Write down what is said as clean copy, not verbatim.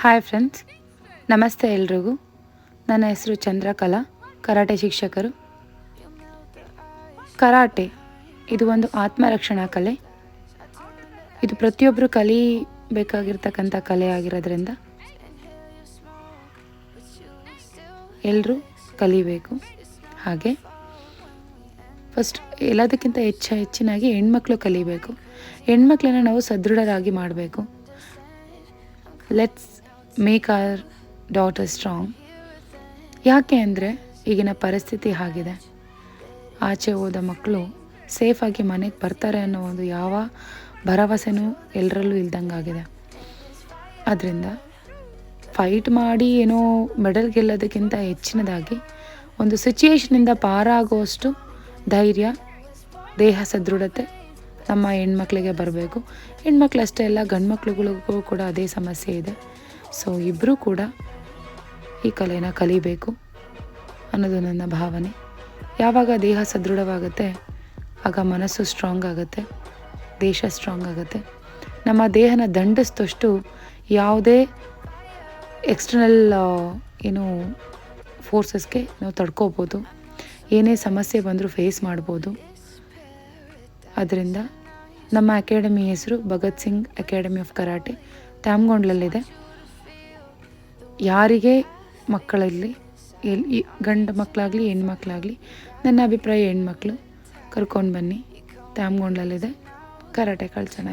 Hi friends, ನಮಸ್ತೆ ಎಲ್ರಿಗೂ. ನನ್ನ ಹೆಸರು ಚಂದ್ರಕಲಾ, ಕರಾಟೆ ಶಿಕ್ಷಕರು. ಕರಾಟೆ ಇದು ಒಂದು ಆತ್ಮರಕ್ಷಣಾ ಕಲೆ. ಇದು ಪ್ರತಿಯೊಬ್ಬರು ಕಲಿಬೇಕಾಗಿರ್ತಕ್ಕಂಥ ಕಲೆ ಆಗಿರೋದ್ರಿಂದ ಎಲ್ಲರೂ ಕಲಿಬೇಕು. ಹಾಗೆ ಫಸ್ಟ್ ಎಲ್ಲದಕ್ಕಿಂತ ಹೆಚ್ಚಿನಾಗಿ ಹೆಣ್ಮಕ್ಳು ಕಲಿಬೇಕು. ಹೆಣ್ಮಕ್ಳನ್ನ ನಾವು ಸದೃಢರಾಗಿ ಮಾಡಬೇಕು. Let's make hour daughter strong. ಯಾಕೆ ಅಂದರೆ ಈಗಿನ ಪರಿಸ್ಥಿತಿ ಆಗಿದೆ. ಆಚೆ ಹೋದ ಮಕ್ಕಳು ಸೇಫಾಗಿ ಮನೆಗೆ ಬರ್ತಾರೆ ಅನ್ನೋ ಒಂದು ಯಾವ ಭರವಸೆನೂ ಎಲ್ಲರಲ್ಲೂ ಇಲ್ದಂಗಾಗಿದೆ. ಅದರಿಂದ ಫೈಟ್ ಮಾಡಿ ಏನೋ ಮೆಡಲ್ ಗೆಲ್ಲೋದಕ್ಕಿಂತ ಹೆಚ್ಚಿನದಾಗಿ ಒಂದು ಸಿಚುಯೇಷನಿಂದ ಪಾರಾಗುವಷ್ಟು ಧೈರ್ಯ, ದೇಹ ಸದೃಢತೆ ನಮ್ಮ ಹೆಣ್ಮಕ್ಳಿಗೆ ಬರಬೇಕು. ಹೆಣ್ಮಕ್ಳು ಅಷ್ಟೇ ಅಲ್ಲ, ಗಂಡು ಮಕ್ಳುಗಳಿಗೂ ಕೂಡ ಅದೇ ಸಮಸ್ಯೆ ಇದೆ. ಸೊ ಇಬ್ಬರೂ ಕೂಡ ಈ ಕಲೆನ ಕಲಿಬೇಕು ಅನ್ನೋದು ನನ್ನ ಭಾವನೆ. ಯಾವಾಗ ದೇಹ ಸದೃಢವಾಗುತ್ತೆ ಆಗ ಮನಸ್ಸು ಸ್ಟ್ರಾಂಗ್ ಆಗುತ್ತೆ, ದೇಶ ಸ್ಟ್ರಾಂಗ್ ಆಗುತ್ತೆ. ನಮ್ಮ ದೇಹನ ದಂಡಿಸಿದಷ್ಟು ಯಾವುದೇ ಎಕ್ಸ್ಟರ್ನಲ್ ಫೋರ್ಸಸ್ಗೆ ನಾವು ತಡ್ಕೋಬೋದು. ಏನೇ ಸಮಸ್ಯೆ ಬಂದರೂ ಫೇಸ್ ಮಾಡ್ಬೋದು. ಅದರಿಂದ ನಮ್ಮ ಅಕಾಡೆಮಿ ಹೆಸರು Bhagat Singh academy of karate, ತ್ಯಾಮ್ಗೊಂಡ್ಲಲ್ಲಿದೆ. ಯಾರಿಗೆ ಮಕ್ಕಳಲ್ಲಿ ಗಂಡು ಮಕ್ಕಳಾಗಲಿ ಹೆಣ್ಮಕ್ಳಾಗಲಿ, ನನ್ನ ಅಭಿಪ್ರಾಯ ಹೆಣ್ಮಕ್ಳು ಕರ್ಕೊಂಡು ಬನ್ನಿ. ತ್ಯಾಮ್ಗೊಂಡ್ಲಲ್ಲಿದೆ, ಕರಾಟೆ ಕಳ್ಸೋಣ.